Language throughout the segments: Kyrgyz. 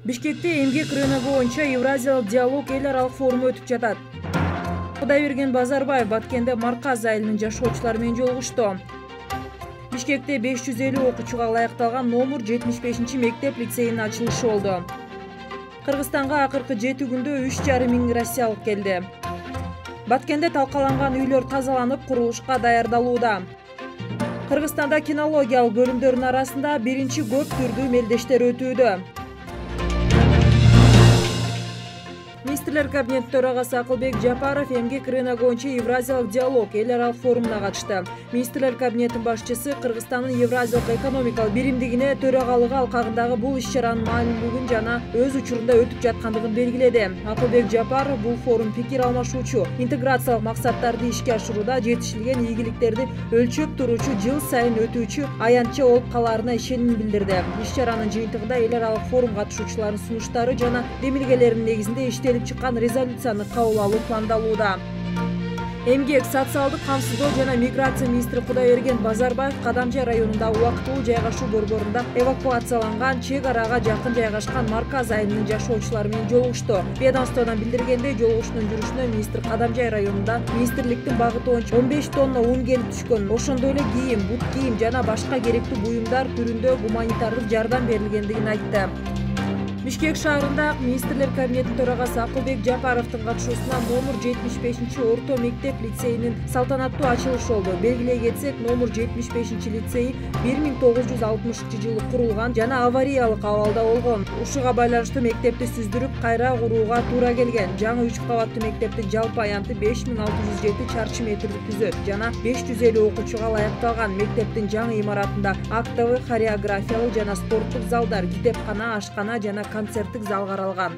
Бишкекте эмгек рыногу боюнча Евразиялык диалог эл аралык форуму өтүп жатат. Кудайберген Базарбаев Баткенде Марказ айылынын жашоочулары менен жолугушту. Бишкекте 550 окуучуга ылайыкталган номер 75 мектеп лицейинин ачылышы болду. Кыргызстанга акыркы 7 күндө 3,5 миң россиялык келди. Баткенде талкаланган үйлөр тазаланып, курулушка даярдалууда. Кыргызстанда кинологиялык бөлүмдөрдүн арасында биринчи көп түрдүү мелдештер өтүүдө. Министрлер кабинети төрагасы Акылбек Жапаров эмгек рыногу боюнча Евразиялык диалог эл аралык форумуна катышты. Министрлер кабинетинин башчысы Кыргызстандын Евразиялык экономикалык биримдигине төрагалыгы алкагындагы бул иш-чаранын маанилүүлүгүн жана өз учурунда өтүп жаткандыгын белгиледи. Акылбек Жапаров бул форум пикир алмашуучу, интеграциялык максаттарды ишке ашырууда жетишилген ийгиликтерди өлчөп туруучу, жыл сайын өтүүчү аянтча болуп калаарына ишенимин билдирди. Иш-чаранын жыйынтыгында эл аралык форум катышуучуларынын сунуштары жана демилгелеринин негизинде иштелип чыккан резолюцияны кабыл алуу пландалууда. Эмгек, социалдык камсыздоо жана миграция министри Кудайберген Базарбаев Кадамжай районунда убактылуу жайгашуу борборунда эвакуацияланган чек арага жакын жайгашкан Марказ айылынын жашоочулары менен жолугушту. Ведомстводон билдиргендей, жолугушуунун жүрүшүнө министр Кадамжай районунда министрликтин багыты боюнча 15 тонна ун келип түшкөн. Ошондой эле кийим, бут кийим жана башка керектүү буюмдар түрүндө гуманитардык жардам берилгендигин айтты. Бишкек шаарында министрлер кабинетинин төрагасы Акылбек Жапаровдун катышуусунда номер 75 орто мектеп лицейинин салтанаттуу ачылышы болду. Белгилей кетсек, номер 75 лицей 1960 жылы курулган жана авариялык абалда болгон. Ушуга байланыштуу мектепти сүздүрүп, кайра курууга туура келген. Жаңы 3 кабаттуу мектептин жалпы аянты 5607 чарчы метрди түзөт жана 550 окуучуга ылайыкталган. Мектептин жаңы имаратында актовый, хореографиялык жана спорттук залдар, китепкана, ашкана жана концерттик зал каралган.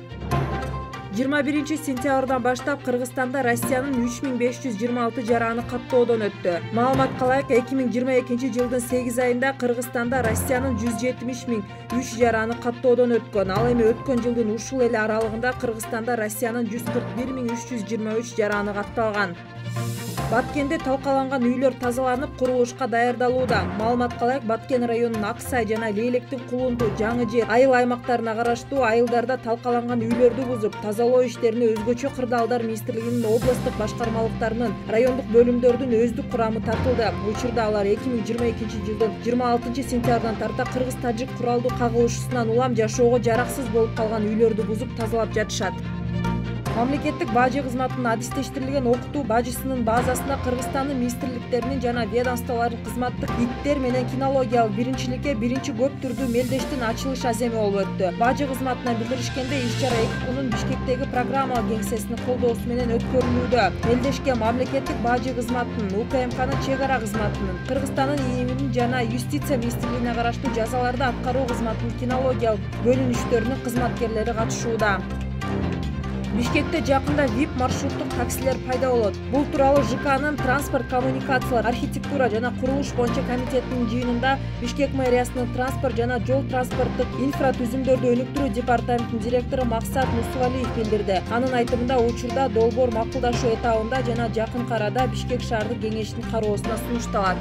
21 сентябрдан баштап Кыргызстанда Россиянын 3526 жараны каттоодон өттү. Маалыматка ылайык, 2022 жылдын 8 айында Кыргызстанда Россиянын 170.003 жараны каттоодон өткөн. Ал эми өткөн жылдын ушул эле аралыгында Кыргызстанда Россиянын 141.323 жараны катталган. Баткенде талкаланган үйлөр тазаланып, курулушка даярдалууда. Маалыматка ылайык, Баткен районунун Аксай жана Лейлектин Кулунду, Жаңы Жер айыл аймактарына караштуу айылдарда талкаланган үйлөрдү бузуп, тазалоо иштерине өзгөчө кырдаалдар министрлигинин областтык башкармалыктарынын, райондук бөлүмдөрдүн өздүк курамы тартылды. Учурда алар 2022 жылдын 26 сентябрдан тарта кыргыз-тажик куралдуу кагылышуусунан улам жашоого жараксыз болуп калган үйлөрдү бузуп тазалап жатышат. Мамлекеттик бажы кызматынын адистештирилген окутуу бажысынын базасында Кыргызстандын министрликтеринин жана ведомстволордун кызматтык иттер менен кинологиялык биринчиликке биринчи көп түрдүү мелдештин ачылыш аземи болуп өттү. Бажы кызматынан билдиришкенде, иш-чара 2 күнүн Бишкектеги программалык кеңсесинин колдоосу менен өткөрүлүүдө. Мелдешке мамлекеттик бажы кызматынын, УКМКнын чек ара кызматынын, Кыргызстандын ИИМнин жана юстиция министрлигине караштуу жазаларды аткаруу кызматынын кинологиялык бөлүнүштөрүнүн кызматкерлери катышууда. Бишкекте жакында VIP маршруттук таксилер пайда болот. Бул тууралуу ЖКнын транспорт коммуникациялар, архитектура жана курулуш боюнча комитетинин жыйынында Бишкек мэриясынын транспорт жана жол транспорттук инфратүзүмдөрдү өнүктүрүү департаментинин директору Максат Мусувалиев билдирди. Анын айтымында, учурда долбоор макулдашуу этабында жана жакын арада Бишкек шаардык кеңешинин кароосуна сунушталат.